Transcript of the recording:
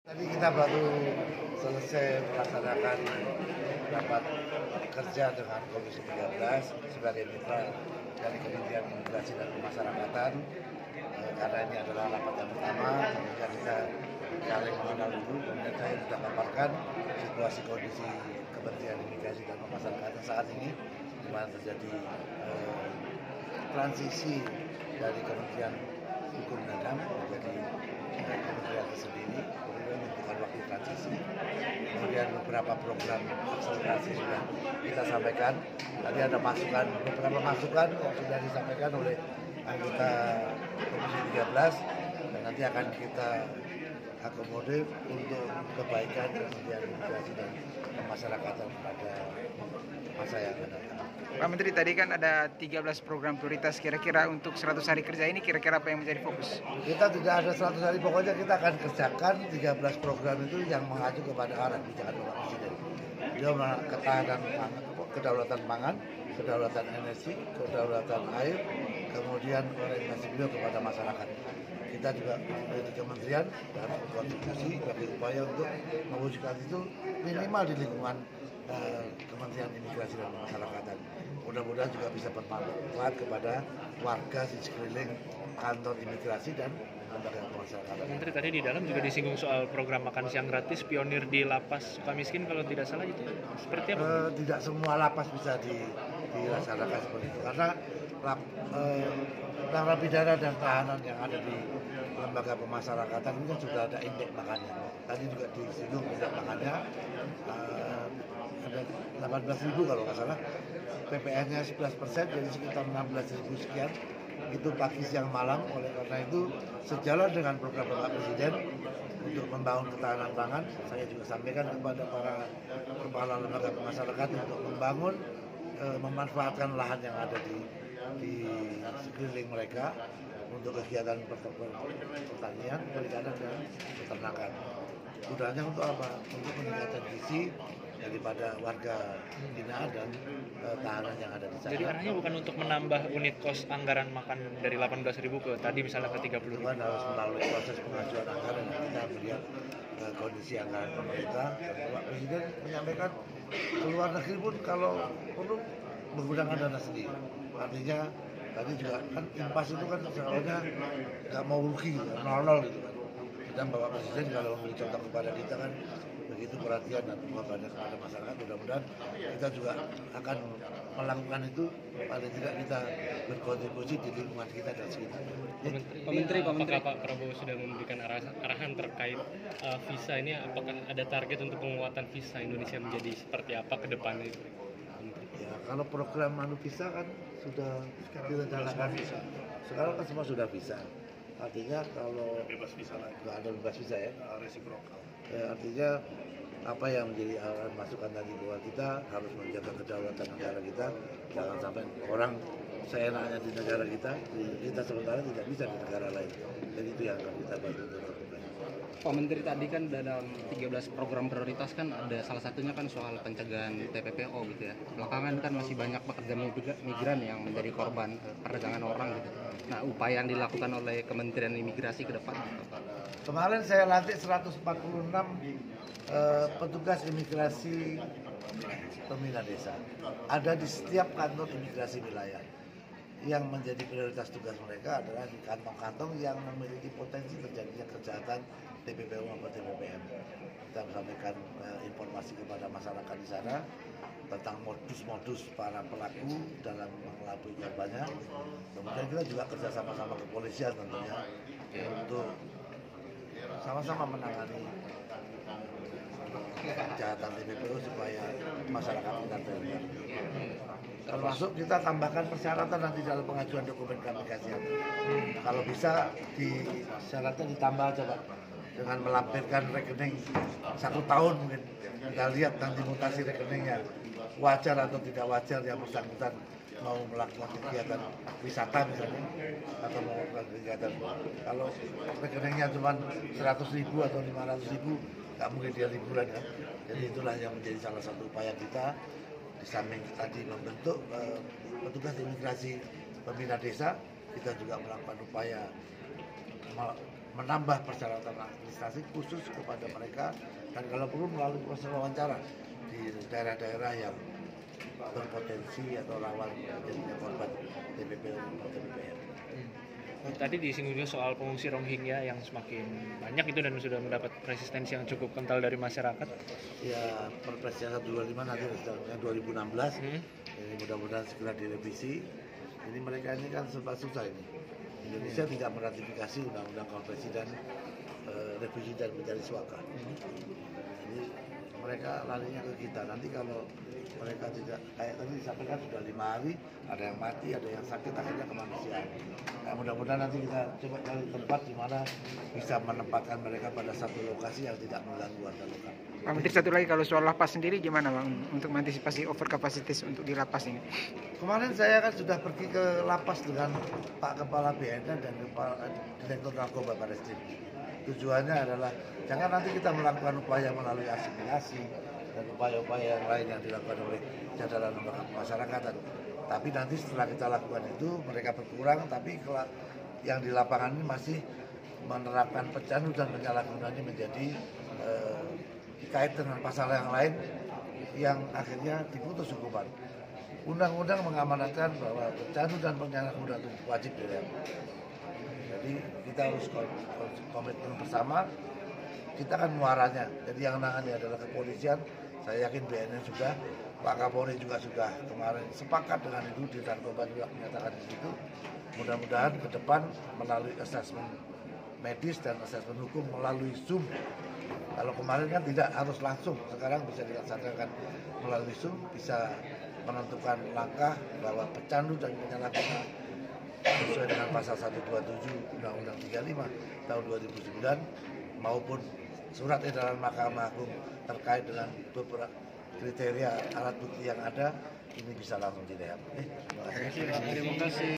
Tadi kita baru selesai melaksanakan rapat kerja dengan Komisi 13 sebagai mitra dari Kementerian Imigrasi dan Pemasyarakatan. Karena ini adalah rapat yang pertama, kemudian kita saling mengenal dulu, kemudian saya sudah paparkan situasi kondisi Kementerian Imigrasi dan Pemasyarakatan saat ini, di mana terjadi transisi dari Kementerian Hukum dan HAM menjadi kementerian tersendiri, kemudian membutuhkan waktu transisi. Kemudian beberapa program akselerasi sudah kita sampaikan. Tadi ada beberapa masukan yang sudah disampaikan oleh anggota Komisi 13 dan nanti akan kita akomodir untuk kebaikan Kementerian Imigrasi dan Pemasyarakatan pada masa yang akan datang. Pak Menteri, tadi kan ada 13 program prioritas, kira-kira untuk 100 hari kerja ini kira-kira apa yang menjadi fokus? Kita tidak ada 100 hari, pokoknya kita akan kerjakan 13 program itu yang mengacu kepada arah kebijakan Bapak Presiden. Beliau ketahanan pangan, kedaulatan pangan, kedaulatan energi, kedaulatan air, kemudian orientasi beliau kepada masyarakat. Kita juga di kementerian dan kontribusi bagi upaya untuk mewujudkan itu minimal di lingkungan Kementerian Imigrasi dan Pemasyarakatan. Mudah-mudahan juga bisa bermanfaat kepada warga di sekeliling kantor imigrasi dan lembaga pemasyarakatan. Menteri, tadi di dalam juga disinggung soal program makan siang gratis pionir di lapas Sukamiskin, kalau tidak salah itu seperti apa? Tidak semua lapas bisa dilaksanakan seperti itu karena narapidana dan tahanan yang ada di lembaga pemasyarakatan itu sudah ada indeks makannya. Tadi juga disinggung indeks makannya ada 18.000 kalau nggak salah, PPN-nya 11%, jadi sekitar 16.000 sekian. Itu pagi siang malam. Oleh karena itu sejalan dengan program Bapak Presiden untuk membangun ketahanan pangan, saya juga sampaikan kepada para kepala lembaga pemasyarakatan untuk membangun memanfaatkan lahan yang ada di sekeliling mereka untuk kegiatan pertanian, perikanan dan peternakan. Gunanya untuk apa? Untuk meningkatkan gizi daripada warga binaan dan tahanan yang ada di sana. Jadi arahnya bukan untuk menambah unit kos anggaran makan dari 18.000 ke tadi misalnya ke 30.000. Itu kan harus melalui proses pengajuan anggaran dan kita melihat kondisi anggaran pemerintah. Dan Bapak Presiden menyampaikan ke luar negeri pun kalau perlu menggunakan dana sendiri. Artinya tadi juga kan impas itu kan soalnya nggak mau rugi, nol gitu kan. Dan Bapak Presiden kalau memberi contoh kepada kita kan begitu perhatian dan kepada masyarakat. Mudah-mudahan kita juga akan melakukan itu, paling tidak kita berkontribusi di lingkungan kita dan sekitar. Pak Menteri, apakah Pak Prabowo sudah memberikan arahan terkait visa ini? Apakah ada target untuk penguatan visa Indonesia menjadi seperti apa ke depannya? Ya, kalau program visa kan sudah kita jalankan. Sekarang kan semua sudah visa. Artinya kalau bebas visa lagi, nggak ada bebas visa ya, resiprokal. Ya, artinya apa yang menjadi arahan masukan tadi bahwa kita harus menjaga kedaulatan negara kita, jangan sampai orang seenaknya di negara kita sementara tidak bisa di negara lain. Jadi itu yang akan kita bantu untuk lakukan. Pak Menteri, tadi kan dalam 13 program prioritas kan ada salah satunya kan soal pencegahan TPPO gitu ya. Belakangan kan masih banyak pekerja migran yang menjadi korban perdagangan orang gitu. Nah, upaya yang dilakukan oleh Kementerian Imigrasi ke depan. Kemarin saya lantik 146 petugas imigrasi pembina desa. Ada di setiap kantor imigrasi wilayah. Yang menjadi prioritas tugas mereka adalah di kantong-kantong yang memiliki potensi terjadinya kejahatan TPPO maupun TPPM. Kita sampaikan informasi kepada masyarakat di sana tentang modus-modus para pelaku dalam mengelabui korbannya. Kemudian kita juga kerja sama-sama kepolisian tentunya untuk sama-sama menangani kejahatan TPPO supaya masyarakat tidak terlibat. Termasuk kita tambahkan persyaratan nanti dalam pengajuan dokumen keimigrasian. Kalau bisa syaratnya ditambah aja Pak, dengan melampirkan rekening 1 tahun mungkin. Kita lihat nanti mutasi rekeningnya wajar atau tidak wajar yang bersangkutan mau melakukan kegiatan wisata misalnya atau mau melakukan kegiatan. Kalau rekeningnya cuma 100.000 atau 500.000, nggak mungkin dia liburan kan. Jadi itulah yang menjadi salah satu upaya kita. Di samping tadi membentuk petugas imigrasi pembina desa, kita juga melakukan upaya menambah persyaratan administrasi khusus kepada mereka, dan kalau perlu melalui proses wawancara di daerah-daerah yang berpotensi atau rawan terjadinya korban TPPO atau TPPR. Tadi disinggung juga soal pengungsi Rohingya yang semakin banyak itu dan sudah mendapat resistensi yang cukup kental dari masyarakat. Ya, Perpresnya 125 nanti restornya 2016. Ini mudah-mudahan segera direvisi. Ini mereka ini kan serba susah ini. Indonesia tidak meratifikasi undang-undang konvensi dan revisi dan mencari suaka. Jadi mereka larinya ke kita. Nanti kalau mereka tidak, kayak tadi disampaikan sudah 5 hari, ada yang mati, ada yang sakit, akhirnya kemanusiaan. Nah, mudah-mudahan nanti kita coba cari tempat di mana bisa menempatkan mereka pada satu lokasi yang tidak mengganggu warga lokal. Pak Menteri, satu lagi kalau soal lapas sendiri gimana Bang untuk mengantisipasi overkapasitas untuk di lapas ini? Kemarin saya kan sudah pergi ke lapas dengan Pak Kepala BNN dan Kepala Direktur Narkoba Barreskrim. Tujuannya adalah jangan nanti kita melakukan upaya melalui asimilasi dan upaya-upaya yang lain yang dilakukan oleh jajaran lembaga pemasyarakatan. Tapi nanti setelah kita lakukan itu mereka berkurang, tapi yang di lapangan ini masih menerapkan pecandu dan penyalahgunaan ini menjadi dikait dengan pasal yang lain yang akhirnya diputus hukuman. Undang-undang mengamanatkan bahwa pecandu dan penyalahgunaan itu wajib direm. Jadi kita harus komitmen bersama. Kita kan muaranya, jadi yang menangani adalah kepolisian. Saya yakin BNN sudah, Pak Kapolri juga sudah kemarin sepakat dengan itu, di Narkoba juga menyatakan di situ. Mudah-mudahan ke depan melalui asesmen medis dan asesmen hukum melalui Zoom. Kalau kemarin kan tidak harus langsung, sekarang bisa dilaksanakan melalui Zoom, bisa menentukan langkah bahwa pecandu dan penyalahgunaan sesuai dengan pasal 127 Undang-Undang 35 tahun 2009 maupun surat edaran Mahkamah Agung terkait dengan beberapa kriteria alat bukti yang ada, ini bisa langsung direhab. Terima kasih. Terima kasih.